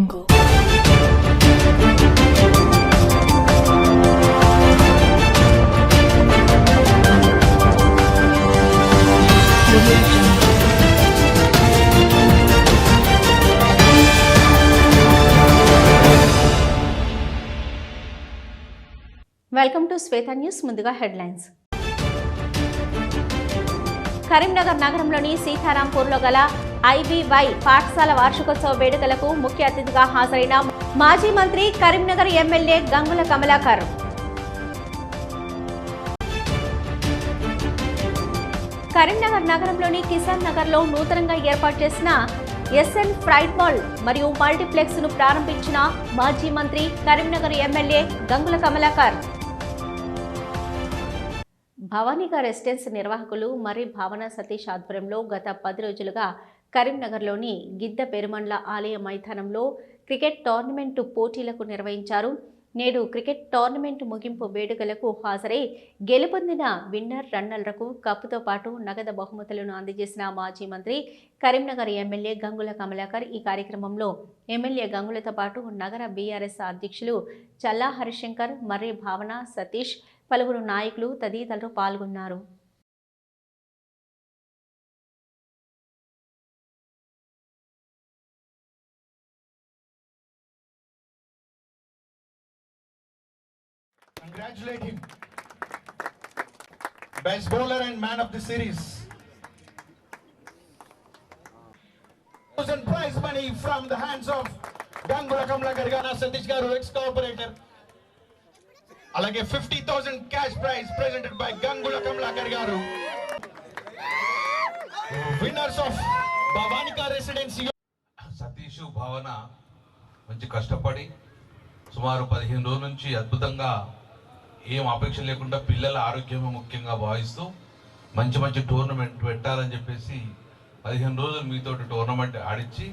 Welcome to Shweta news. ముందుగా headlines. Karimnagar నగరంలోని సీతారాంపూర్లో గల ఐబీవై పాఠశాల వార్షికోత్సవ వేడుకలకు ముఖ్య అతిథిగా హాజరైన మాజీ మంత్రి కరీంనగర్ ఎమ్మెల్యే గంగుల కమలాకర్. కరీంనగర్ నగరంలోని కిసాన్ నగర్లో నూతనంగా ఏర్పాటు చేసిన ఎస్ఎన్ ఫ్రైట్ మాల్ మరియు మల్టీప్లెక్స్ ను ప్రారంభించిన మాజీ మంత్రి కరీంనగర్ ఎమ్మెల్యే గంగుల కమలాకర్. భవానీగా రెసిడెన్స్ నిర్వాహకులు మరి భావన సతీష్ ఆధ్వర్యంలో గత 10 రోజులుగా కరీంనగర్లోని గిద్ద పెరుమండ్ల ఆలయ మైదానంలో క్రికెట్ టోర్నమెంటు పోటీలకు నిర్వహించారు. నేడు క్రికెట్ టోర్నమెంటు ముగింపు వేడుకలకు హాజరై గెలుపొందిన విన్నర్ రన్నర్లకు కప్పుతో పాటు నగదు బహుమతులను అందజేసిన మాజీ మంత్రి కరీంనగర్ ఎమ్మెల్యే గంగుల కమలాకర్. ఈ కార్యక్రమంలో ఎమ్మెల్యే గంగులతో పాటు నగర బీఆర్ఎస్ అధ్యక్షులు చల్లా హరిశంకర్, మర్రి భావన సతీష్, పలువురు నాయకులు తదితరులు పాల్గొన్నారు. Congratulate him. Best bowler and man of the series. 1000 prize money from the hands of Gangula Kamalakar Gana Satish Garu, ex-cooperator. Alage 50,000 cash prize presented by Gangula Kamalakar Garu. Winners of Bhavanika Residency. Satish భావన మంచి కష్టపడి సుమారు 15 రోజుల నుంచి అద్భుతంగా ఏం అపేక్ష లేకుండా పిల్లల ఆరోగ్యమే ముఖ్యంగా భావిస్తూ మంచి మంచి టోర్నమెంట్ పెట్టాలని చెప్పేసి 15 రోజులు మీతోటి టోర్నమెంట్ ఆడించి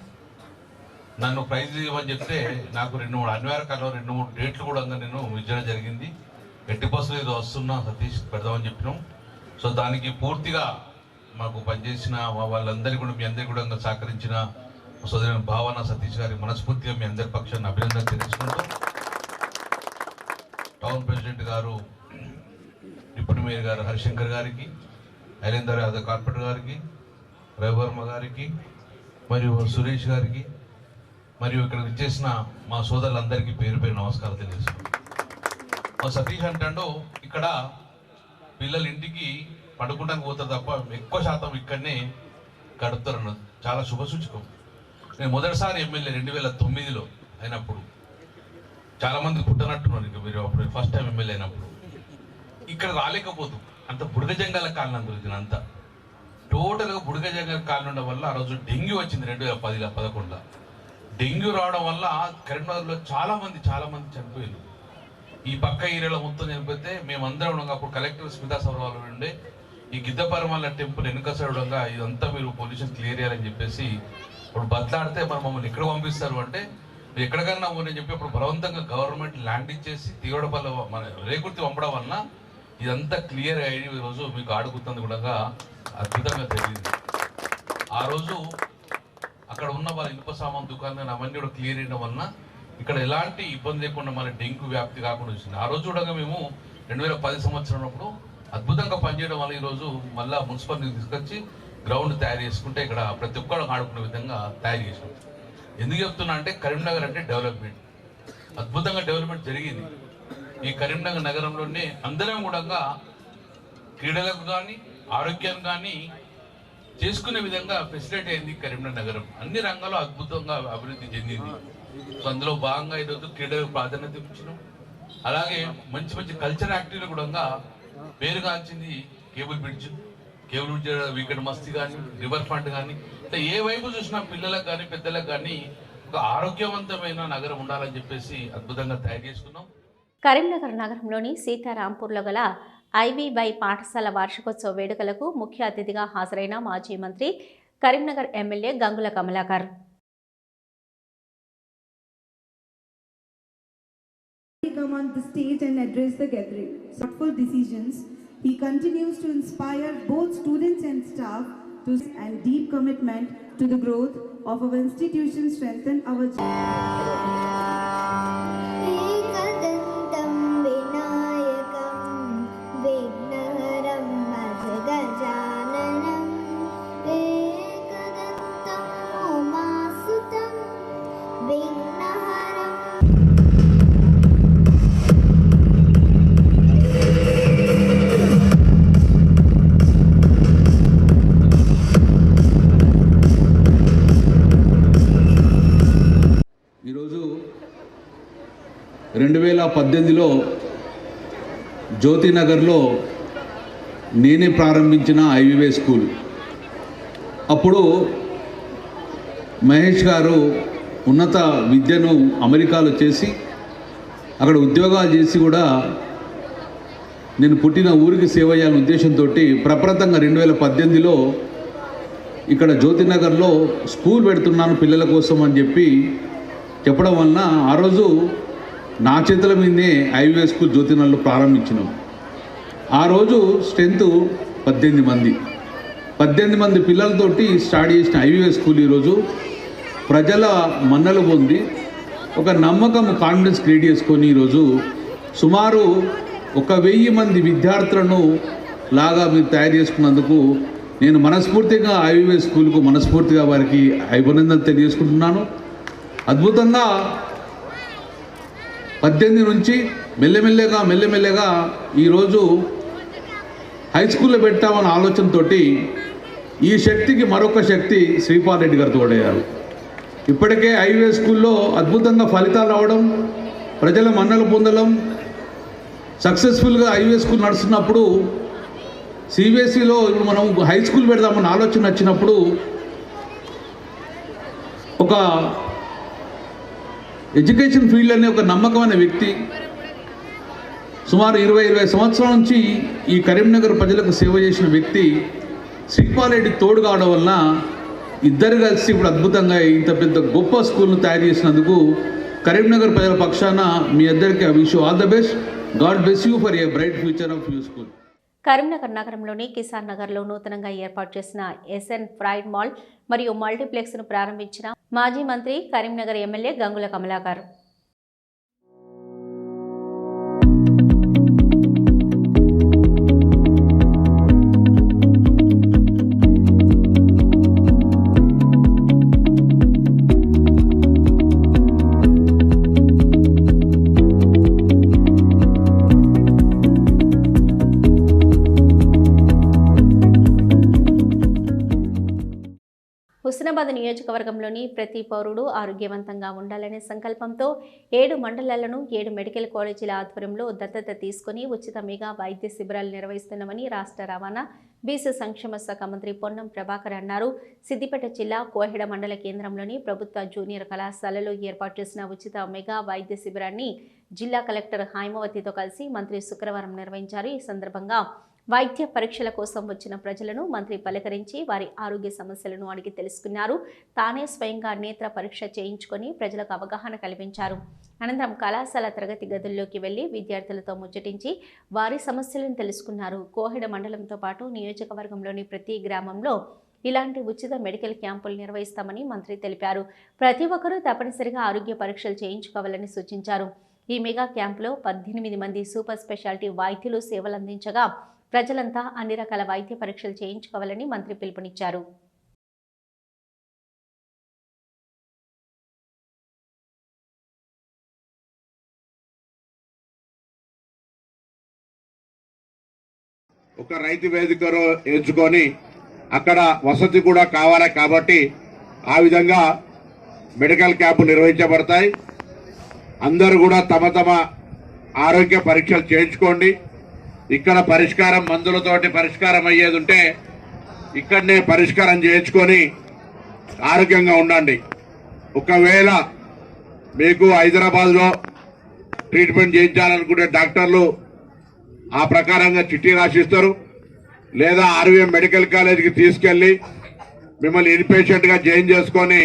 నన్ను ప్రైజ్ ఇవ్వని చెప్తే నాకు 2-3 అనివార్యకాలంలో 2-3 డేట్లు కూడా నేను ఇచ్చడం జరిగింది. 80% ఏదో వస్తున్నా సతీష్ పెడదామని చెప్పినాం. సో దానికి పూర్తిగా మాకు పనిచేసిన వాళ్ళందరికీ కూడా మీ అందరికీ కూడా సహకరించిన సోదరుని భావన సతీష్ గారి మనస్ఫూర్తిగా మీ అందరి పక్షాన్ని అభినందన తెలుసుకుంటూ టౌన్ ప్రెసిడెంట్ గారు, డిప్యూటీ మేయర్ గారు హరిశంకర్ గారికి, ఐలేందర్ యాదవ్ కార్పొరేటర్ గారికి, రవివర్మ గారికి, మరియు సురేష్ గారికి, మరియు ఇక్కడ విచ్చేసిన మా సోదరులందరికీ పేరు పేరు నమస్కారం తెలియజేస్తున్నాం. మా సతీష్ అంటాడు ఇక్కడ పిల్లలు ఇంటికి పడుకోవడానికి పోతారు తప్ప ఎక్కువ శాతం ఇక్కడనే గడుపుతారు. చాలా శుభసూచకం. నేను మొదటిసారి ఎమ్మెల్యే 2009లో అయినప్పుడు చాలామంది పుట్టనట్టున్నారు. ఇంకా మీరు అప్పుడు ఫస్ట్ టైం ఎమ్మెల్యే అయినప్పుడు ఇక్కడ రాలేకపోతూ అంత బుడగ జంగాల కాలనీ గురించి అంతా టోటల్గా బుడగ జంగాల కాలనీ ఉండడం వల్ల ఆ రోజు డెంగ్యూ వచ్చింది 2010-11లో. డెంగ్యూ రావడం వల్ల కరీంనగర్లో చాలా మంది చనిపోయారు. ఈ పక్క ఏరియాలో మొత్తం చనిపోతే మేమందరం ఉండగా అప్పుడు కలెక్టర్ స్మితా సౌరవాలు ఉండే ఈ గిద్ద పరమాల టెంపుల్ వెనుక సైడంగా ఇదంతా మీరు పొల్యూషన్ క్లియర్ చేయాలని చెప్పేసి ఇప్పుడు బద్దలాడితే మరి మమ్మల్ని ఎక్కడ పంపిస్తారు అంటే మీరు ఎక్కడికన్నా అని చెప్పి ఇప్పుడు బలవంతంగా గవర్నమెంట్ ల్యాండ్ ఇచ్చేసి తీగడపల్లి మన రేకుర్తి పంపడం వలన ఇదంతా క్లియర్ అయ్యి ఈరోజు మీకు ఆడుకుతుంది కూడా అద్భుతంగా తెలియదు. ఆ రోజు అక్కడ ఉన్న వాళ్ళ ఇనుప సామాన్ దుకాణాలు అవన్నీ కూడా క్లియర్ అయిన వలన ఇక్కడ ఎలాంటి ఇబ్బంది లేకుండా మన డెంగ్యూ వ్యాప్తి కాకుండా వచ్చింది. ఆ రోజు కూడా మేము 2010 సంవత్సరం అప్పుడు అద్భుతంగా పనిచేయడం వల్ల ఈరోజు మళ్ళీ మున్సిపాలిటీ తీసుకొచ్చి గ్రౌండ్ తయారు చేసుకుంటే ఇక్కడ ప్రతి ఒక్కరు ఆడుకునే విధంగా తయారు చేసాం. ఎందుకు చెప్తున్నా అంటే కరీంనగర్ అంటే డెవలప్మెంట్, అద్భుతంగా డెవలప్మెంట్ జరిగింది. ఈ కరీంనగర్ నగరంలోనే అందరం కూడా క్రీడలకు కానీ ఆరోగ్యాన్ని కానీ చేసుకునే విధంగా ఫెసిలిటీ అయింది కరీంనగర్ నగరం. అన్ని రంగాల్లో అద్భుతంగా అభివృద్ధి చెందింది. సో అందులో భాగంగా ఈరోజు క్రీడలకు ప్రాధాన్యత ఇచ్చినాం. అలాగే మంచి మంచి కల్చర్ యాక్టివిటీ కూడా పేరుగాంచింది కేబుల్ బ్రిడ్జ్ వీకెండ్ మస్తీ కానీ రివర్ ఫ్రంట్ కానీ అంటే ఏ వైపు చూసినా పిల్లలకు కానీ పెద్దలకు కానీ ఒక ఆరోగ్యవంతమైన నగరం ఉండాలని చెప్పేసి అద్భుతంగా తయారు చేసుకున్నాం. కరీంనగర్ నగరంలోని సీతారాంపూర్లో గల ఐబీవై పాఠశాల వార్షికోత్సవ వేడుకలకు ముఖ్య అతిథిగా హాజరైన మాజీ మంత్రి Karimnagar MLA Gangula Kamalakar. Come on the stage and address the gathering. Thoughtful decisions. He continues to inspire both students and staff and deep commitment to the growth of our institution strengthen our ఈరోజు 2018లో జ్యోతినగర్లో నేనే ప్రారంభించిన ఐవివే స్కూల్. అప్పుడు మహేష్ గారు ఉన్నత విద్యను అమెరికాలో చేసి అక్కడ ఉద్యోగాలు చేసి కూడా నేను పుట్టిన ఊరికి సేవ చేయాలనే ఉద్దేశంతో ప్రప్రథంగా 2018లో ఇక్కడ జ్యోతినగర్లో స్కూల్ పెడుతున్నాను పిల్లల కోసం అని చెప్పడం వలన ఆ రోజు నా చేతుల మీదనే ఐవివే స్కూల్ జ్యోతినగర్లో ప్రారంభించినాం. ఆ రోజు స్ట్రెంత్ 18 మంది పిల్లలతోటి స్టార్ట్ చేసిన ఐవివే స్కూల్ ఈరోజు ప్రజల మన్నలు పొంది ఒక నమ్మకం కాన్ఫిడెన్స్ క్రియేట్ చేసుకొని ఈరోజు సుమారు 1000 మంది విద్యార్థులను లాగా మీరు తయారు చేసుకున్నందుకు నేను మనస్ఫూర్తిగా ఐవివే స్కూల్కు మనస్ఫూర్తిగా వారికి అభినందనలు తెలియజేసుకుంటున్నాను. అద్భుతంగా 18 నుంచి మెల్లమెల్లగా ఈరోజు హై స్కూల్లో పెట్టామన్న ఆలోచనతో ఈ శక్తికి మరొక శక్తి శ్రీపాల్ రెడ్డి గారు తోడయ్యారు. ఇప్పటికే ఐవివే స్కూల్లో అద్భుతంగా ఫలితాలు రావడం, ప్రజల మన్నలు పొందడం, సక్సెస్ఫుల్గా ఐవివే స్కూల్ నడుస్తున్నప్పుడు సిబిఎస్ఈలో ఇప్పుడు మనం హై స్కూల్ పెడదామన్న ఆలోచన వచ్చినప్పుడు ఒక ఎడ్యుకేషన్ ఫీల్డ్ అనే ఒక నమ్మకమైన వ్యక్తి సుమారు 20 సంవత్సరాల నుంచి ఈ కరీంనగర్ ప్రజలకు సేవ చేసిన వ్యక్తి శ్రీపాల్ రెడ్డి తోడు కావడం వలన ఇద్దరు కలిసి ఇప్పుడు అద్భుతంగా ఇంత పెద్ద గొప్ప స్కూల్ను తయారు చేసినందుకు కరీంనగర్ ప్రజల పక్షాన మీ అందరికీ I wish you all the best. God bless you for a bright future of your school. Karimnagar నగరంలోని కిసాన్ నగర్లో నూతనంగా ఏర్పాటు చేసిన ఎస్ఎన్ ఫ్రైడ్ మాల్ మరియు మల్టీప్లెక్స్ను ప్రారంభించిన మాజీ మంత్రి కరీంనగర్ ఎమ్మెల్యే గంగుల కమలాకర్. హుస్నాబాద్ నియోజకవర్గంలోని ప్రతి పౌరుడు ఆరోగ్యవంతంగా ఉండాలనే సంకల్పంతో 7 మండలాలను 7 మెడికల్ కాలేజీల ఆధ్వర్యంలో దత్తత తీసుకుని ఉచిత మెగా వైద్య శిబిరాలు నిర్వహిస్తున్నామని రాష్ట్ర రవాణా బీసీ సంక్షేమ శాఖ మంత్రి పొన్నం ప్రభాకర్ అన్నారు. సిద్దిపేట జిల్లా కోహెడ మండల కేంద్రంలోని ప్రభుత్వ జూనియర్ కళాశాలలో ఏర్పాటు చేసిన ఉచిత మెగా వైద్య శిబిరాన్ని జిల్లా కలెక్టర్ హైమవతితో కలిసి మంత్రి శుక్రవారం నిర్వహించారు. ఈ సందర్భంగా వైద్య పరీక్షల కోసం వచ్చిన ప్రజలను మంత్రి పలకరించి వారి ఆరోగ్య సమస్యలను అడిగి తెలుసుకున్నారు. తానే స్వయంగా నేత్ర పరీక్ష చేయించుకొని ప్రజలకు అవగాహన కల్పించారు. అనంతరం కళాశాల తరగతి గదుల్లోకి వెళ్లి విద్యార్థులతో ముచ్చటించి వారి సమస్యలను తెలుసుకున్నారు. కోహెడ మండలంతో పాటు నియోజకవర్గంలోని ప్రతి గ్రామంలో ఇలాంటి ఉచిత మెడికల్ క్యాంపులు నిర్వహిస్తామని మంత్రి తెలిపారు. ప్రతి ఒక్కరూ తప్పనిసరిగా ఆరోగ్య పరీక్షలు చేయించుకోవాలని సూచించారు. ఈ మెగా క్యాంపులో 18 మంది సూపర్ స్పెషాలిటీ వైద్యులు సేవలందించగా ప్రజలంతా అన్ని రకాల వైద్య పరీక్షలు చేయించుకోవాలని మంత్రి పిలుపునిచ్చారు. ఒక రైతు వేదికను ఎంచుకొని అక్కడ వసతి కూడా కావాలి కాబట్టి ఆ విధంగా మెడికల్ క్యాంపు నిర్వహించబడతాయి. అందరూ కూడా తమ తమ ఆరోగ్య పరీక్షలు చేయించుకోండి. ఇక్కడ పరిష్కారం మందులతోటి పరిష్కారం అయ్యేది ఉంటే ఇక్కడనే పరిష్కారం చేయించుకొని ఆరోగ్యంగా ఉండండి. ఒకవేళ మీకు హైదరాబాద్లో ట్రీట్మెంట్ చేయించాలనుకుంటే డాక్టర్లు ఆ ప్రకారంగా చిట్టి రాసిస్తారు, లేదా ఆర్వీఎం మెడికల్ కాలేజీకి తీసుకెళ్లి మిమ్మల్ని ఇన్పేషెంట్గా జాయిన్ చేసుకొని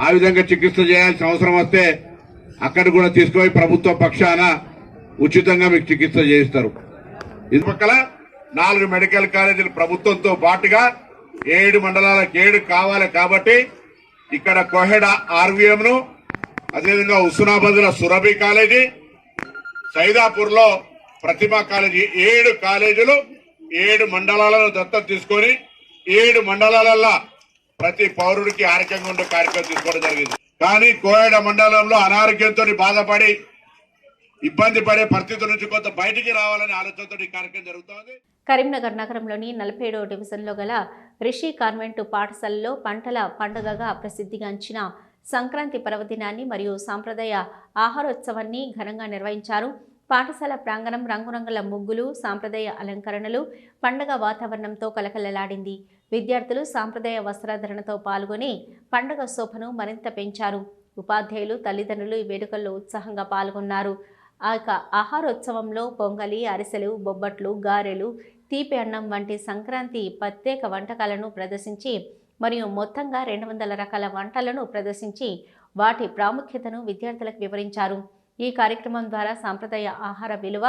ఆ విధంగా చికిత్స చేయాల్సిన అవసరం వస్తే అక్కడ కూడా తీసుకుపోయి ప్రభుత్వ పక్షాన ఉచితంగా మీకు చికిత్స చేయిస్తారు. ఇది పక్కల 4 మెడికల్ కాలేజీలు ప్రభుత్వంతో పాటుగా 7 మండలాలకు 7 కావాలి కాబట్టి ఇక్కడ కోహెడ ఆర్వీఎం ను, అదేవిధంగా హుస్నాబాద్ లో సురభి కాలేజీ, సైదాపూర్ లో ప్రతిభా కాలేజీ, 7 కాలేజీలు 7 మండలాలను దత్తత తీసుకొని 7 మండలాలలో ప్రతి పౌరుడికి ఆరోగ్యంగా ఉండే కార్యక్రమం తీసుకోవడం జరిగింది. కానీ కోయడ మండలంలో అనారోగ్యంతో బాధపడి ఇబ్బంది పడే పరిస్థితుల నుంచి కొంత బయటికి రావాలనే ఆలోచనతో ఈ కార్యక్రమం జరుగుతోంది. కరీంనగర్ నగరంలోని 47వ డివిజన్లో గల రిషి కాన్వెంట్ పాఠశాలలో పంటల పండుగగా ప్రసిద్ధిగాంచిన సంక్రాంతి పర్వదినాన్ని మరియు సాంప్రదాయ ఆహారోత్సవాన్ని ఘనంగా నిర్వహించారు. పాఠశాల ప్రాంగణం రంగురంగుల ముగ్గులు, సాంప్రదాయ అలంకరణలు, పండుగ వాతావరణంతో కలకలలాడింది. విద్యార్థులు సాంప్రదాయ వస్త్రధారణతో పాల్గొని పండుగ శోభను మరింత పెంచారు. ఉపాధ్యాయులు, తల్లిదండ్రులు ఈ వేడుకల్లో ఉత్సాహంగా పాల్గొన్నారు. ఆహారోత్సవంలో పొంగలి, అరిసెలు, బొబ్బట్లు, గారెలు, తీపి అన్నం వంటి సంక్రాంతి ప్రత్యేక వంటకాలను ప్రదర్శించి మరియు మొత్తంగా 200 రకాల వంటలను ప్రదర్శించి వాటి ప్రాముఖ్యతను విద్యార్థులకు వివరించారు. ఈ కార్యక్రమం ద్వారా సాంప్రదాయ ఆహార విలువ,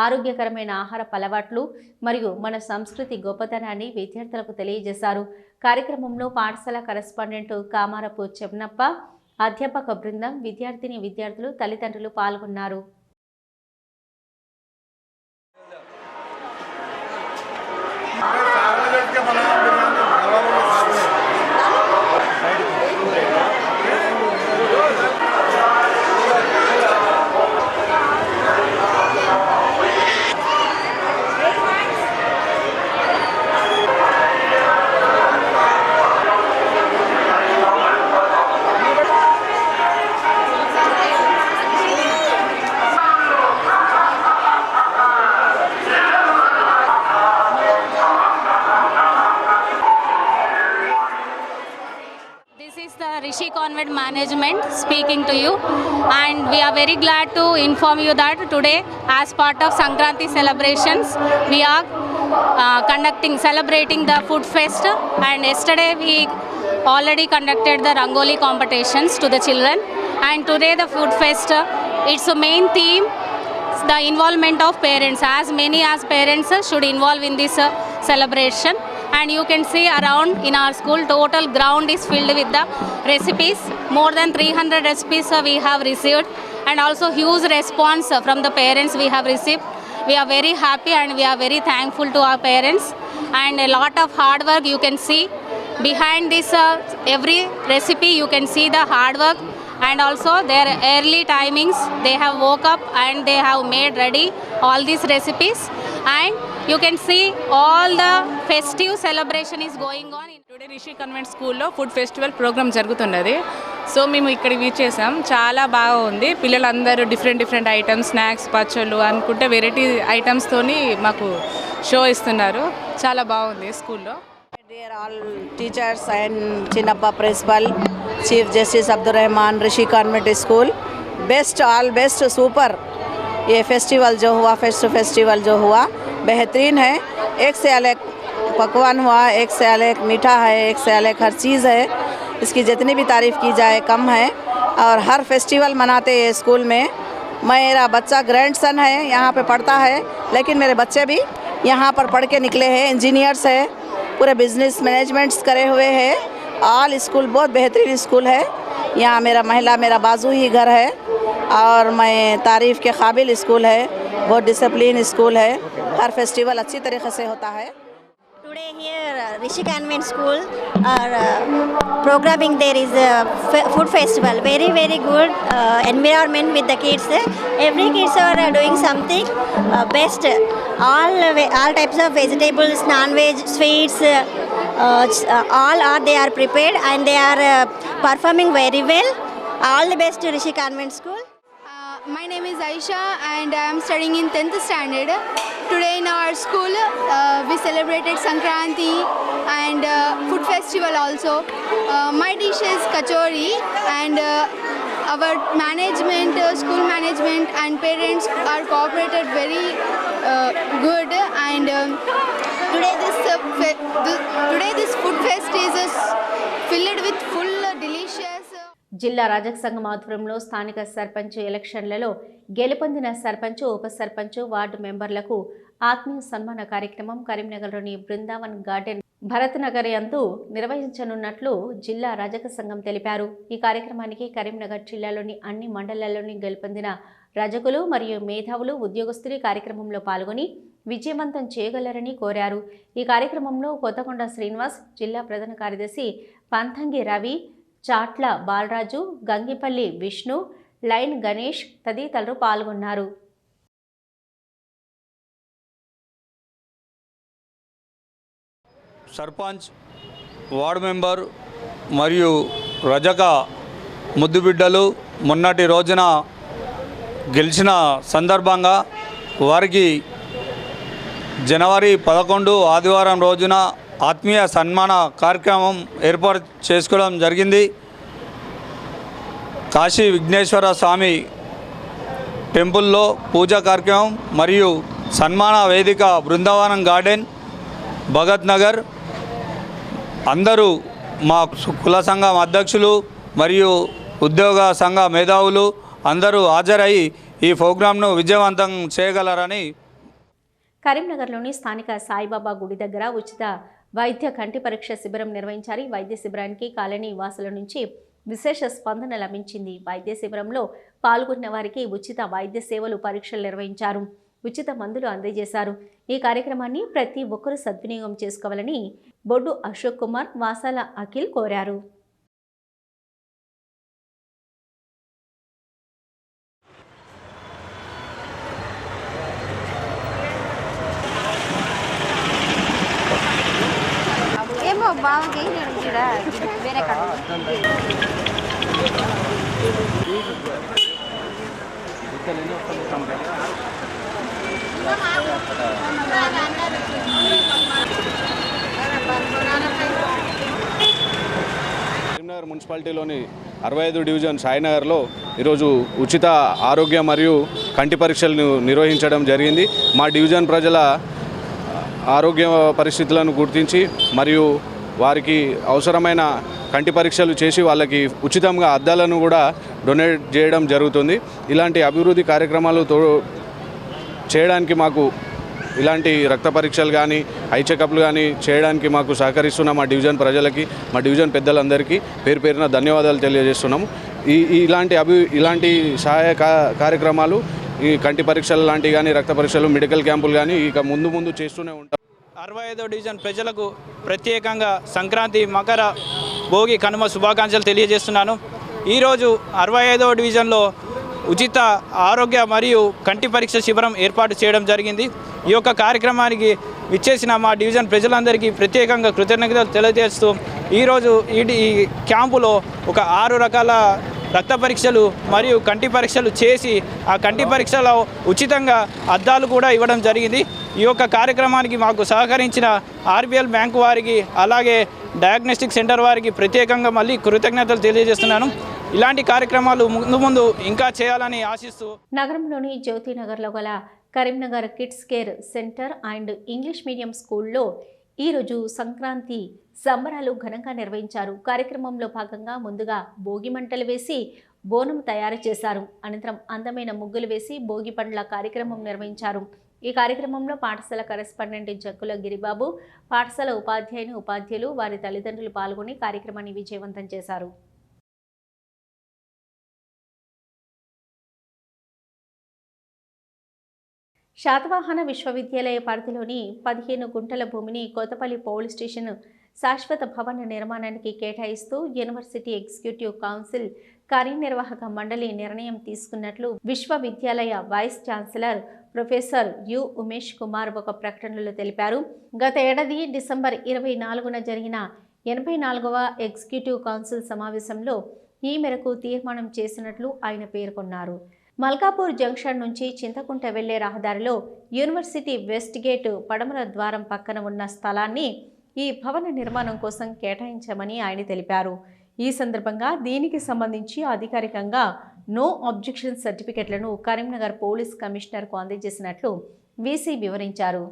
ఆరోగ్యకరమైన ఆహారపు అలవాట్లు మరియు మన సంస్కృతి గొప్పతనాన్ని విద్యార్థులకు తెలియజేశారు. కార్యక్రమంలో పాఠశాల కరెస్పాండెంట్ కామారపు చెన్నప్ప, అధ్యాపక బృందం, విద్యార్థులు, తల్లిదండ్రులు పాల్గొన్నారు. Rishi Convent Management speaking to you, and we are very glad to inform you that today, as part of Sankranti celebrations, we are celebrating the food fest, and yesterday we already conducted the Rangoli competitions to the children, and today the food fest, its main theme, the involvement of parents, as many as parents should involve in this celebration. And you can see around in our school, total ground is filled with the recipes. More than 300 recipes we have received, and also huge response from the parents we have received. We are very happy and we are very thankful to our parents, and a lot of hard work you can see behind this. Every recipe you can see the hard work, and also their early timings. They have woke up and they have made ready all these recipes, and you can see all the festive celebration is going on. Today Rishi convent స్కూల్లో food festival programme జరుగుతున్నది. So మేము ఇక్కడికి వీచేసాం, చాలా బాగా ఉంది. పిల్లలందరూ different items, snacks, పచ్చళ్ళు అనుకుంటే వెరైటీ ఐటమ్స్తోని మాకు షో ఇస్తున్నారు. చాలా బాగుంది స్కూల్లో. Dear all teachers and Chinnappa Principal, Chief Justice Abdur Rahman, Rishi Convent School, best, all best, super. ये फेस्टिवल जो हुआ, फेस्टिवल जो हुआ बेहतरीन है. एक से अलग पकवान हुआ, एक से अलग मीठा है, एक से अलग हर चीज़ है. इसकी जितनी भी तारीफ़ की जाए कम है. और हर फेस्टिवल मनाते हैं स्कूल में. मेरा बच्चा ग्रैंडसन है, यहाँ पे पढ़ता है, लेकिन मेरे बच्चे भी यहाँ पर पढ़ के निकले हैं. इंजीनियर्स है, पूरे बिजनेस मैनेजमेंट्स करे हुए हैं. ऑल स्कूल बहुत बेहतरीन स्कूल है. यहाँ मेरा बाजू ही घर है, और मैं तारीफ़ के काबिल स्कूल है. बहुत डिसिप्लिन स्कूल है. हर फेस्टिवल अच्छी तरीके से होता है. Today here Rishi Convent School programming there is a food festival. Very good environment with the kids. Every kids are doing something best. All types of vegetables, non-veg, sweets, all are they are prepared and they are performing very well. All the best to Rishi Convent School. My name is Aisha and I am studying in 10th standard. Today in our school we celebrated Sankranti and food festival also. My dish is kachori, and our management, school management and parents are cooperated very good, and today this food fest is filled with full delicious. జిల్లా రాజక సంఘం ఆధ్వర్యంలో స్థానిక సర్పంచ్ ఎలక్షన్లలో గెలుపొందిన సర్పంచ్, ఉప sarpanch, ward మెంబర్లకు ఆత్మీయ సన్మాన కార్యక్రమం కరీంనగర్లోని బృందావన్ గార్డెన్ భరత్ నగర్ యందు నిర్వహించనున్నట్లు జిల్లా రాజక సంఘం తెలిపారు. ఈ కార్యక్రమానికి కరీంనగర్ జిల్లాలోని అన్ని మండలాల్లోని గెలుపొందిన రజకులు మరియు మేధావులు, ఉద్యోగస్తులు కార్యక్రమంలో పాల్గొని విజయవంతం చేయగలరని కోరారు. ఈ కార్యక్రమంలో కొత్తకొండ శ్రీనివాస్, జిల్లా ప్రధాన కార్యదర్శి పంతంగి రవి, చాట్ల బాలరాజు, గంగిపల్లి విష్ణు, లైన్ గణేష్ తదితరులు పాల్గొన్నారు. సర్పంచ్, వార్డు మెంబర్ మరియు రజక ముద్దుబిడ్డలు మొన్నటి రోజున గెలిచిన సందర్భంగా వారికి జనవరి 11 ఆదివారం రోజున ఆత్మీయ సన్మాన కార్యక్రమం ఏర్పాటు చేసుకోవడం జరిగింది. కాశీ విఘ్నేశ్వర స్వామి టెంపుల్లో పూజా కార్యక్రమం మరియు సన్మాన వేదిక బృందావనం గార్డెన్, భగత్ నగర్ అందరూ మా కుల సంఘం అధ్యక్షులు మరియు ఉద్యోగ సంఘ మేధావులు అందరూ హాజరై ఈ ప్రోగ్రాంను విజయవంతం చేయగలరని. కరీంనగర్లోని స్థానిక సాయిబాబా గుడి దగ్గర ఉచిత వైద్య కంటి పరీక్ష శిబిరం నిర్వహించారు. వైద్య శిబిరానికి కాలనీ వాసుల నుంచి విశేష స్పందన లభించింది. వైద్య శిబిరంలో పాల్గొన్న వారికి ఉచిత వైద్య సేవలు, పరీక్షలు నిర్వహించారు. ఉచిత మందులు అందజేశారు. ఈ కార్యక్రమాన్ని ప్రతి ఒక్కరూ సద్వినియోగం చేసుకోవాలని బొడ్డు అశోక్ కుమార్, వాసాల అఖిల్ కోరారు. కరీంనగర్ మున్సిపాలిటీలోని 65 డివిజన్ సాయినగర్లో ఈరోజు ఉచిత ఆరోగ్య మరియు కంటి పరీక్షలను నిర్వహించడం జరిగింది. మా డివిజన్ ప్రజల ఆరోగ్య పరిస్థితులను గుర్తించి మరియు వారికి అవసరమైన కంటి పరీక్షలు చేసి వాళ్ళకి ఉచితంగా అద్దాలను కూడా డొనేట్ చేయడం జరుగుతుంది. ఇలాంటి అభివృద్ధి కార్యక్రమాలు చేయడానికి మాకు ఇలాంటి రక్త పరీక్షలు కానీ ఐ చెకప్లు కానీ చేయడానికి మాకు సహకరిస్తున్న మా డివిజన్ ప్రజలకి, మా డివిజన్ పెద్దలందరికీ పేరు పేరున ధన్యవాదాలు తెలియజేస్తున్నాము. ఇలాంటి సహాయ కార్యక్రమాలు, ఈ కంటి పరీక్షలు లాంటివి కానీ, రక్త పరీక్షలు, మెడికల్ క్యాంపులు కానీ ఇక ముందు చేస్తూనే ఉంటాం. 65వ డివిజన్ ప్రజలకు ప్రత్యేకంగా సంక్రాంతి, మకర, భోగి, కనుమ శుభాకాంక్షలు తెలియజేస్తున్నాను. ఈరోజు 65వ డివిజన్లో ఉచిత ఆరోగ్య మరియు కంటి పరీక్ష శిబిరం ఏర్పాటు చేయడం జరిగింది. ఈ యొక్క కార్యక్రమానికి విచ్చేసిన మా డివిజన్ ప్రజలందరికీ ప్రత్యేకంగా కృతజ్ఞతలు తెలియజేస్తూ ఈరోజు ఈ క్యాంపులో ఒక 6 రకాల రక్త పరీక్షలు మరియు కంటి పరీక్షలు చేసి ఆ కంటి పరీక్షలో ఉచితంగా అద్దాలు కూడా ఇవ్వడం జరిగింది. ఈ యొక్క కార్యక్రమానికి మాకు సహకరించిన ఆర్బిఎల్ బ్యాంకు వారికి, అలాగే డయాగ్నోస్టిక్ సెంటర్ వారికి ప్రత్యేకంగా మళ్ళీ కృతజ్ఞతలు తెలియజేస్తున్నాను. ఇలాంటి కార్యక్రమాలు ముందు ఇంకా చేయాలని ఆశిస్తూ నగరంలోని జ్యోతినగర్లో గల Karimnagar kids care centre and English medium స్కూల్లో ఈరోజు సంక్రాంతి సంబరాలు ఘనంగా నిర్వహించారు. కార్యక్రమంలో భాగంగా ముందుగా భోగి మంటలు వేసి బోనం తయారు చేశారు. అనంతరం అందమైన ముగ్గులు వేసి భోగి పండ్ల కార్యక్రమం నిర్వహించారు. ఈ కార్యక్రమంలో పాఠశాల కరెస్పాండెంట్ జక్కుల గిరిబాబు, పాఠశాల ఉపాధ్యాయులు, వారి తల్లిదండ్రులు పాల్గొని కార్యక్రమాన్ని విజయవంతం చేశారు. శాతవాహన విశ్వవిద్యాలయ పరిధిలోని 15 గుంటల భూమిని కొత్తపల్లి పోలీస్ స్టేషన్ శాశ్వత భవన నిర్మాణానికి కేటాయిస్తూ యూనివర్సిటీ ఎగ్జిక్యూటివ్ కౌన్సిల్ కార్యనిర్వాహక మండలి నిర్ణయం తీసుకున్నట్లు విశ్వవిద్యాలయ vice chancellor professor U Umesh Kumar ఒక ప్రకటనలో తెలిపారు. గత ఏడాది డిసెంబర్ 24న జరిగిన 84వ ఎగ్జిక్యూటివ్ కౌన్సిల్ సమావేశంలో ఈ మేరకు తీర్మానం చేసినట్లు ఆయన పేర్కొన్నారు. మల్కాపూర్ జంక్షన్ నుంచి చింతకుంట వెళ్లే రహదారిలో యూనివర్సిటీ వెస్ట్ గేట్ పడమర ద్వారం పక్కన ఉన్న స్థలాన్ని ఈ భవన నిర్మాణం కోసం కేటాయించామని ఆయన తెలిపారు. ఈ సందర్భంగా దీనికి సంబంధించి అధికారికంగా నో అబ్జెక్షన్ సర్టిఫికెట్లను కరీంనగర్ పోలీస్ కమిషనర్కు అందజేసినట్లు వీసీ వివరించారు.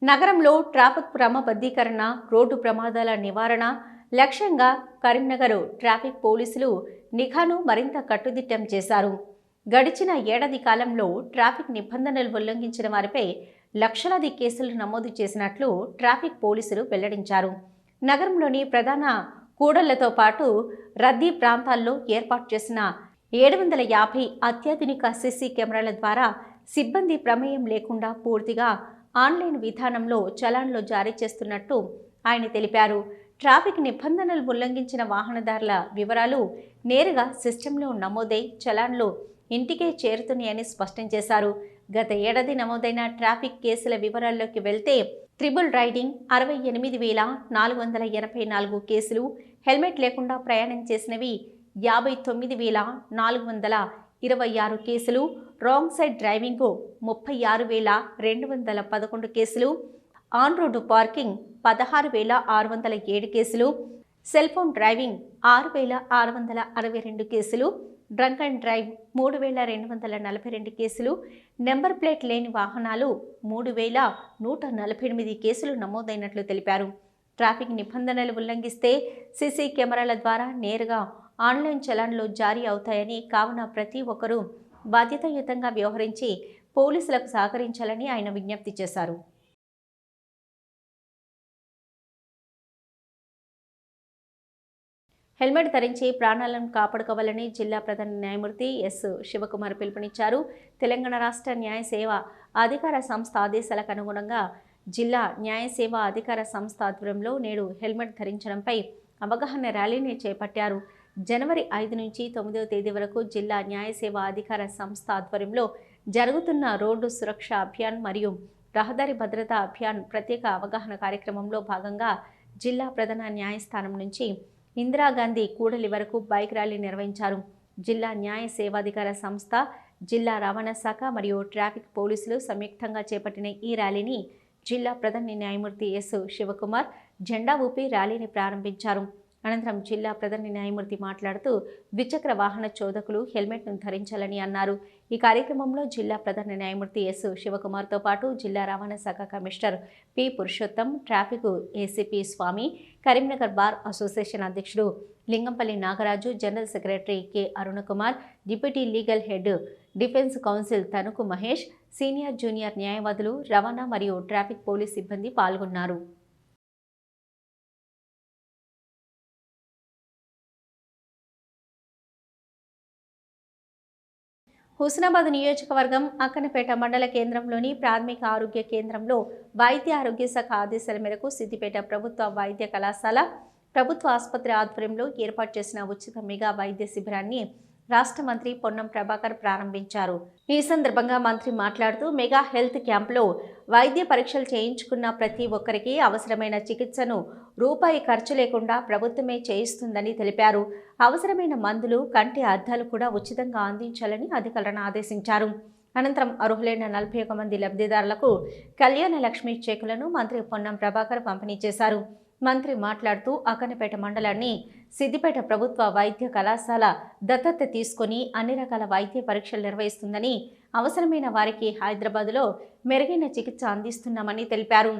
నగరంలో ట్రాఫిక్ క్రమబద్ధీకరణ, రోడ్డు ప్రమాదాల నివారణ లక్ష్యంగా కరీంనగర్ ట్రాఫిక్ పోలీసులు నిఘాను మరింత కట్టుదిట్టం చేశారు. గడిచిన ఏడాది కాలంలో ట్రాఫిక్ నిబంధనలు ఉల్లంఘించిన వారిపై లక్షలాది కేసులు నమోదు చేసినట్లు ట్రాఫిక్ పోలీసులు వెల్లడించారు. నగరంలోని ప్రధాన కూడళ్లతో పాటు రద్దీ ప్రాంతాల్లో ఏర్పాటు చేసిన 750 అత్యాధునిక సీసీ కెమెరాల ద్వారా సిబ్బంది ప్రమేయం లేకుండా పూర్తిగా ఆన్లైన్ విధానంలో చలాన్లు జారీ చేస్తున్నట్టు ఆయన తెలిపారు. ట్రాఫిక్ నిబంధనలు ఉల్లంఘించిన వాహనదారుల వివరాలు నేరుగా సిస్టంలో నమోదై చలాన్లు ఇంటికే చేరుతున్నాయని స్పష్టం చేశారు. గత ఏడాది నమోదైన ట్రాఫిక్ కేసుల వివరాల్లోకి వెళ్తే ట్రిబుల్ రైడింగ్ 68,484 కేసులు, హెల్మెట్ లేకుండా ప్రయాణం చేసినవి 59,426 కేసులు, రాంగ్ సైడ్ డ్రైవింగ్ 36,211 కేసులు, ఆన్ రోడ్డు పార్కింగ్ 16,607 కేసులు, సెల్ ఫోన్ డ్రైవింగ్ 6,662 కేసులు, డ్రంక్ అండ్ డ్రైవ్ 3,242 కేసులు, నెంబర్ ప్లేట్ లేని వాహనాలు 3,148 కేసులు నమోదైనట్లు తెలిపారు. ట్రాఫిక్ నిబంధనలు ఉల్లంఘిస్తే సీసీ కెమెరాల ద్వారా నేరుగా ఆన్లైన్ చలాన్లు జారీ అవుతాయని, కావున ప్రతి ఒక్కరూ బాధ్యతాయుతంగా వ్యవహరించి పోలీసులకు సహకరించాలని ఆయన విజ్ఞప్తి చేశారు. హెల్మెట్ ధరించి ప్రాణాలను కాపాడుకోవాలని జిల్లా ప్రధాన న్యాయమూర్తి ఎస్ శివకుమార్ పిలుపునిచ్చారు. తెలంగాణ రాష్ట్ర న్యాయ సేవా అధికార సంస్థ ఆదేశాలకు అనుగుణంగా జిల్లా న్యాయ సేవా అధికార సంస్థ ఆధ్వర్యంలో నేడు హెల్మెట్ ధరించడంపై అవగాహన ర్యాలీని చేపట్టారు. జనవరి 5 నుంచి 9వ తేదీ వరకు జిల్లా న్యాయ సేవా అధికార సంస్థ ఆధ్వర్యంలో జరుగుతున్న రోడ్డు సురక్ష అభియాన్ మరియు రహదారి భద్రతా అభియాన్ ప్రత్యేక అవగాహన కార్యక్రమంలో భాగంగా జిల్లా ప్రధాన న్యాయస్థానం నుంచి ఇందిరాగాంధీ కూడలి వరకు బైక్ ర్యాలీ నిర్వహించారు. జిల్లా న్యాయ సేవాధికార సంస్థ, జిల్లా రవాణా శాఖ మరియు ట్రాఫిక్ పోలీసులు సంయుక్తంగా చేపట్టిన ఈ ర్యాలీని జిల్లా ప్రధాన న్యాయమూర్తి ఎస్ శివకుమార్ జెండా ఊపి ర్యాలీని ప్రారంభించారు. అనంతరం జిల్లా ప్రధాన న్యాయమూర్తి మాట్లాడుతూ ద్విచక్ర వాహన చోదకులు హెల్మెట్ను ధరించాలని అన్నారు. ఈ కార్యక్రమంలో జిల్లా ప్రధాన న్యాయమూర్తి ఎస్ శివకుమార్తో పాటు జిల్లా రవాణా శాఖ commissioner P Purushottam, traffic ACP Swamy, Karimnagar bar association అధ్యక్షుడు Lingampalli Nagaraju, general secretary K Arunakumar, deputy legal head defence counsel Tanuku Mahesh, senior junior న్యాయవాదులు, రవాణా మరియు ట్రాఫిక్ పోలీస్ సిబ్బంది పాల్గొన్నారు. హుస్నాబాద్ నియోజకవర్గం అక్కనపేట మండల కేంద్రంలోని ప్రాథమిక ఆరోగ్య కేంద్రంలో వైద్య ఆరోగ్య శాఖ ఆదేశాల మేరకు సిద్దిపేట ప్రభుత్వ వైద్య కళాశాల, ప్రభుత్వ ఆసుపత్రి ఆధ్వర్యంలో ఏర్పాటు చేసిన ఉచిత మెగా వైద్య శిబిరాన్ని రాష్ట్ర మంత్రి పొన్నం ప్రభాకర్ ప్రారంభించారు. ఈ సందర్భంగా మంత్రి మాట్లాడుతూ మెగా హెల్త్ క్యాంప్లో వైద్య పరీక్షలు చేయించుకున్న ప్రతి ఒక్కరికి అవసరమైన చికిత్సను రూపాయి ఖర్చు లేకుండా ప్రభుత్వమే చేయిస్తుందని తెలిపారు. అవసరమైన మందులు, కంటి అద్దాలు కూడా ఉచితంగా అందించాలని అధికారులను ఆదేశించారు. అనంతరం అర్హులైన 41 మంది లబ్ధిదారులకు కళ్యాణ లక్ష్మి చెక్కులను మంత్రి పొన్నం ప్రభాకర్ పంపిణీ చేశారు. మంత్రి మాట్లాడుతూ అక్కనపేట మండలాన్ని సిద్దిపేట ప్రభుత్వ వైద్య కళాశాల దత్తత తీసుకొని అన్ని రకాల వైద్య పరీక్షలు నిర్వహిస్తుందని, అవసరమైన వారికి హైదరాబాద్లో మెరుగైన చికిత్స అందిస్తున్నామని తెలిపారు.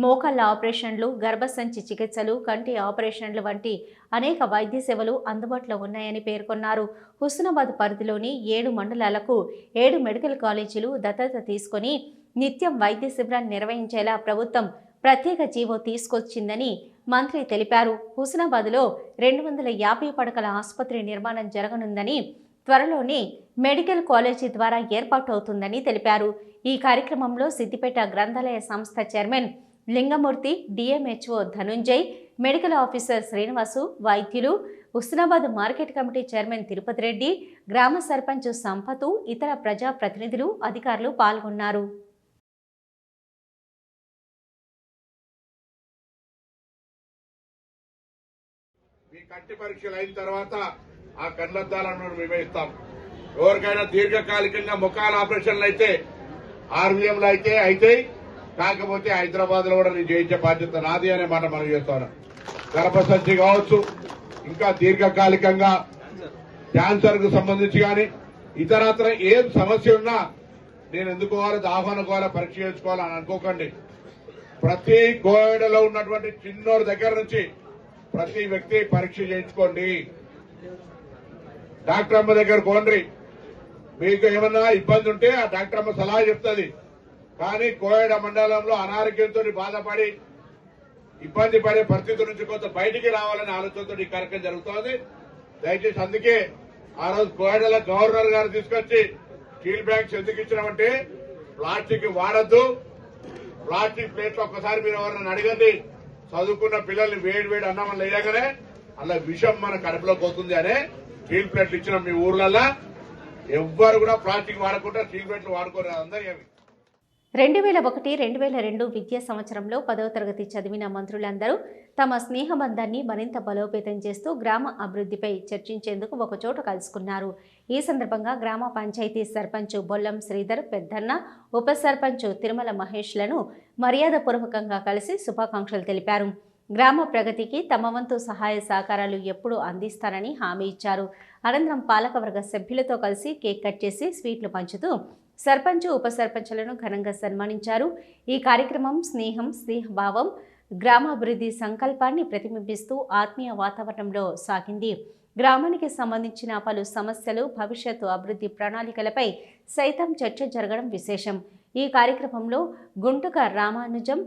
మోకాళ్ల ఆపరేషన్లు, గర్భసంచి చికిత్సలు, కంటి ఆపరేషన్లు వంటి అనేక వైద్య సేవలు అందుబాటులో ఉన్నాయని పేర్కొన్నారు. హుస్నాబాద్ పరిధిలోని 7 మండలాలకు 7 మెడికల్ కాలేజీలు దత్తత తీసుకొని నిత్యం వైద్య శిబిరాన్ని నిర్వహించేలా ప్రభుత్వం ప్రత్యేక జీవో తీసుకొచ్చిందని మంత్రి తెలిపారు. హుస్నాబాద్లో 250 పడకల ఆసుపత్రి నిర్మాణం జరగనుందని, త్వరలోనే మెడికల్ కాలేజీ ద్వారా ఏర్పాటు అవుతుందని తెలిపారు. ఈ కార్యక్రమంలో సిద్దిపేట గ్రంథాలయ సంస్థ chairman Lingamurthy, DMHO Dhanunjay, medical officer Srinivasu, వైద్యులు, Husnabad market committee chairman Tirupati Reddy, గ్రామ సర్పంచ్ సంపతు, ఇతర ప్రజా ప్రతినిధులు, అధికారులు పాల్గొన్నారు. కంటి పరీక్షలు అయిన తర్వాత ఆ కళ్ళద్దాలను మేము ఇస్తాం. ఎవరికైనా దీర్ఘకాలికంగా ముఖాల ఆపరేషన్లు అయితే ఆర్వీఎంలు అయితే కాకపోతే హైదరాబాద్ లో కూడా నేను చేయించే బాధ్యత నాది అనే మాట మనం చేస్తాను. గర్భసంచి కావచ్చు, ఇంకా దీర్ఘకాలికంగా క్యాన్సర్ కు సంబంధించి కానీ ఇతరత్ర ఏం సమస్య ఉన్నా నేను ఎందుకు వాళ్ళది ఆహ్వానుకోవాలా, పరీక్ష చేసుకోవాలని అనుకోకండి. ప్రతి కోవిడ్లో ఉన్నటువంటి చిన్నోడి దగ్గర నుంచి ప్రతి వ్యక్తి పరీక్ష చేయించుకోండి. డాక్టర్ అమ్మ దగ్గర కోండ్రి. మీకు ఏమన్నా ఇబ్బంది ఉంటే ఆ డాక్టర్ అమ్మ సలహా చెప్తుంది. కానీ కోవిడ్ మండలంలో అనారోగ్యంతో బాధపడి ఇబ్బంది పడే పరిస్థితి నుంచి కొంత బయటికి రావాలనే ఆలోచనతో ఈ కార్యక్రమం జరుగుతోంది. దయచేసి అందుకే ఆ రోజు కోయడల గవర్నర్ గారు తీసుకొచ్చి స్టీల్ బ్యాగ్స్ ఎందుకు ఇచ్చినామంటే ప్లాస్టిక్ వాడద్దు, ప్లాస్టిక్ ప్లేట్లు ఒక్కసారి మీరు ఎవరైనా అడగండి, చదువుకున్న పిల్లల్ని వేడి వేడి అన్నం లేయగానే అలా విషం మన కడుపులోకి పోతుంది అనే స్టీల్ ప్లేట్లు ఇచ్చినాం. మీ ఊర్లల్లో ఎవ్వరు కూడా ప్లాస్టిక్ వాడకుండా స్టీల్ ప్లేట్లు వాడుకోరు. అందరూ 2001-2002 విద్యా సంవత్సరంలో 10వ తరగతి చదివిన మంత్రులందరూ తమ స్నేహబంధాన్ని మరింత బలోపేతం చేస్తూ గ్రామ అభివృద్ధిపై చర్చించేందుకు ఒకచోట కలుసుకున్నారు. ఈ సందర్భంగా గ్రామ పంచాయతీ సర్పంచ్ బొల్లం శ్రీధర్ పెద్దన్న, ఉప సర్పంచ్ తిరుమల మహేష్లను మర్యాదపూర్వకంగా కలిసి శుభాకాంక్షలు తెలిపారు. గ్రామ ప్రగతికి తమ వంతు సహాయ సహకారాలు ఎప్పుడూ అందిస్తారని హామీ ఇచ్చారు. అనంతరం పాలకవర్గ సభ్యులతో కలిసి కేక్ కట్ చేసి స్వీట్లు పంచుతూ సర్పంచ్, ఉప సర్పంచ్లను ఘనంగా సన్మానించారు. ఈ కార్యక్రమం స్నేహం, స్నేహభావం, గ్రామాభివృద్ధి సంకల్పాన్ని ప్రతిబింబిస్తూ ఆత్మీయ వాతావరణంలో సాగింది. గ్రామానికి సంబంధించిన పలు సమస్యలు, భవిష్యత్తు అభివృద్ధి ప్రణాళికలపై సైతం చర్చ జరగడం విశేషం. ఈ కార్యక్రమంలో గుంటుక రామానుజం,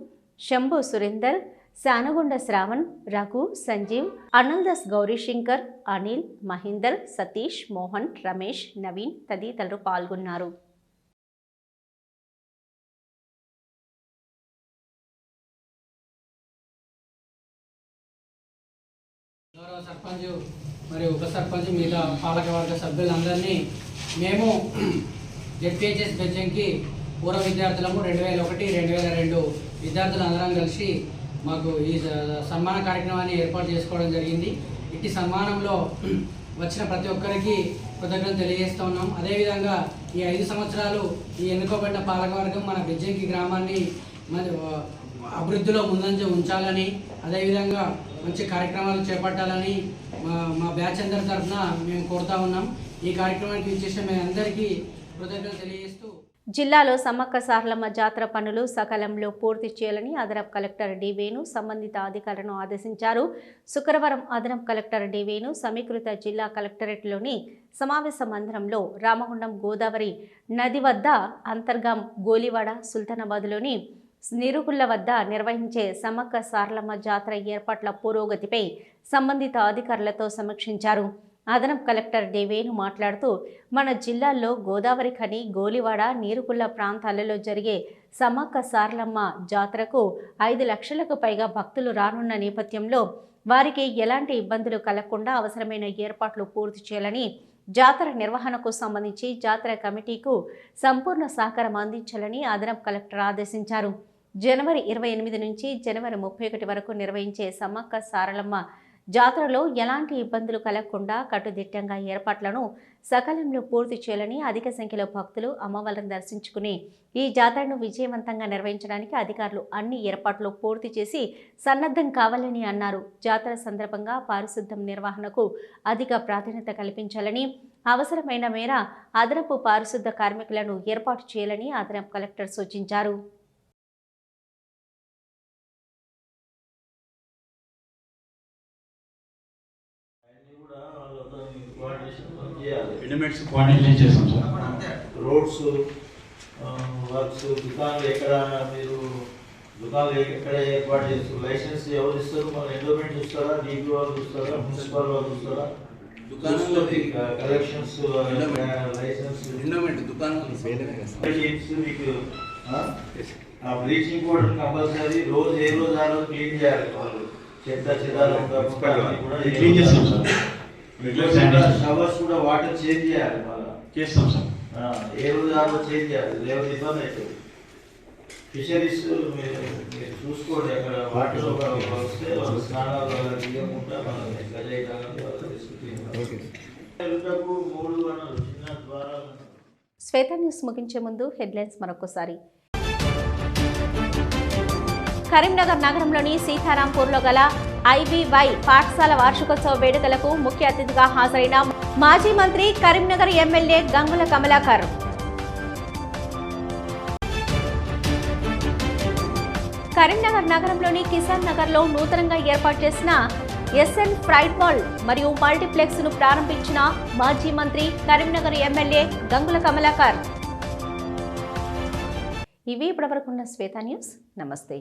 శంభు సురేందర్, శానగుండ శ్రావణ్, రఘు, సంజీవ్, అన్నల్దాస్ గౌరీశంకర్, అనిల్, మహేందర్, సతీష్, మోహన్, రమేష్, నవీన్ తదితరులు పాల్గొన్నారు. గౌరవ సర్పంచ్ మరియు ఉప సర్పంచ్ మిగతా పాలకవర్గ సభ్యులందరినీ మేము జెడ్పీహెచ్ఎస్ బెజ్జంకి పూర్వ విద్యార్థులము 2001-2002 విద్యార్థులు అందరం కలిసి మాకు ఈ సన్మాన కార్యక్రమాన్ని ఏర్పాటు చేసుకోవడం జరిగింది. ఇట్టి సన్మానంలో వచ్చిన ప్రతి ఒక్కరికి కృతజ్ఞతలు తెలియజేస్తూ ఉన్నాం. అదేవిధంగా ఈ 5 సంవత్సరాలు ఈ ఎన్నుకోబడిన పాలకవర్గం మన బెజ్జంకి గ్రామాన్ని అభివృద్ధిలో ముందంజ ఉంచాలని, అదేవిధంగా మంచి కార్యక్రమాలు చేపట్టాలని మా బ్యాచ్ అందరి తరఫున మేము కోరుతా ఉన్నాం. ఈ కార్యక్రమానికి ఇచ్చేసిన మీ అందరికీ కృతజ్ఞతలు తెలియజేస్తూ జిల్లాలో సమ్మక్క సారలమ్మ జాతర పనులు సకాలంలో పూర్తి చేయాలని అదనపు కలెక్టర్ డి వేణు సంబంధిత అధికారులను ఆదేశించారు. శుక్రవారం అదనపు కలెక్టర్ డి వేణు సమీకృత జిల్లా కలెక్టరేట్లోని సమావేశ మందిరంలో రామగుండం గోదావరి నది వద్ద అంతర్గాం, గోలివాడ, సుల్తానాబాద్లోని నిరుకుళ్ల వద్ద నిర్వహించే సమ్మక్క సారలమ్మ జాతర ఏర్పాట్ల పురోగతిపై సంబంధిత అధికారులతో సమీక్షించారు. అదనపు కలెక్టర్ డి వేణు మాట్లాడుతూ మన జిల్లాల్లో గోదావరి ఖని, గోలివాడ, నీరుకుళ్ల ప్రాంతాలలో జరిగే సమ్మక్క సారలమ్మ జాతరకు 5 లక్షలకు పైగా భక్తులు రానున్న నేపథ్యంలో వారికి ఎలాంటి ఇబ్బందులు కలగకుండా అవసరమైన ఏర్పాట్లు పూర్తి చేయాలని, జాతర నిర్వహణకు సంబంధించి జాతర కమిటీకు సంపూర్ణ సహకారం అందించాలని అదనపు కలెక్టర్ ఆదేశించారు. జనవరి 28 నుంచి జనవరి 31 వరకు నిర్వహించే సమ్మక్క సారలమ్మ జాతరలో ఎలాంటి ఇబ్బందులు కలగకుండా కట్టుదిట్టంగా ఏర్పాట్లను సకాలంలో పూర్తి చేయాలని, అధిక సంఖ్యలో భక్తులు అమ్మవారిని దర్శించుకుని ఈ జాతరను విజయవంతంగా నిర్వహించడానికి అధికారులు అన్ని ఏర్పాట్లు పూర్తి చేసి సన్నద్ధం కావాలని అన్నారు. జాతర సందర్భంగా పారిశుద్ధ్యం నిర్వహణకు అధిక ప్రాధాన్యత కల్పించాలని, అవసరమైన మేర అదనపు పారిశుద్ధ కార్మికులను ఏర్పాటు చేయాలని అదనపు కలెక్టర్ సూచించారు. ఎలిమెంట్స్ కోఆర్డినేషన్ చేసాం సార్. రోడ్స్ వర్క్స్, దుకాణాలు ఎక్కడ మీరు దుకాణాలు ఎక్కడ ఏర్పాటు చేస్తారు, లైసెన్స్ ఎవరు ఇస్తారు, మన ఎండోమెంట్ చూస్తారా, డీపీ వాళ్ళు చూస్తారా, మున్సిపల్ వాళ్ళు చూస్తారా, కలెక్షన్స్ లైసెన్స్ ఎండోమెంట్ దుకాణాలు మీకు బ్లీచింగ్ పౌడర్ కంపల్సరీ రోజు ఏ రోజు ఆ రోజు క్లీన్ చేయాలి. వాళ్ళు చెత్త చెదారం కూడా క్లీన్ చేస్తాం సార్. షవర్స్ కూడా వాటర్ చేంజ్ చేయాలి, చేస్తాం సార్. ఏ రోజు ఆ రోజు చేంజ్ చేయాలి, లేకపోతే ఇబ్బంది అవుతుంది. ఫిషరీస్ మీరు చూసుకోండి, అక్కడ వాటర్ వస్తే వాళ్ళు స్నానాలు తీయకుండా శ్వేత న్యూస్ ముగించే ముందు హెడ్లైన్స్ మరొకసారి. కరీంనగర్ నగరంలోని సీతారాంపూర్లో గల ఐబీవై పాఠశాల వార్షికోత్సవ వేడుకలకు ముఖ్య అతిథిగా హాజరైన మాజీ మంత్రి కరీంనగర్ ఎమ్మెల్యే గంగుల కమలాకర్. కరీంనగర్ నగరంలోని కిసాన్ నగర్లో నూతనంగా ఏర్పాటు చేసిన ఎస్ఎన్ ఫ్రైడ్ మాల్ మరియు మల్టీప్లెక్స్ ను ప్రారంభించిన మాజీ మంత్రి కరీంనగర్ ఎమ్మెల్యే గంగుల కమలాకర్. ఇవి ఇప్పటివరకున్న శ్వేత న్యూస్. నమస్తే.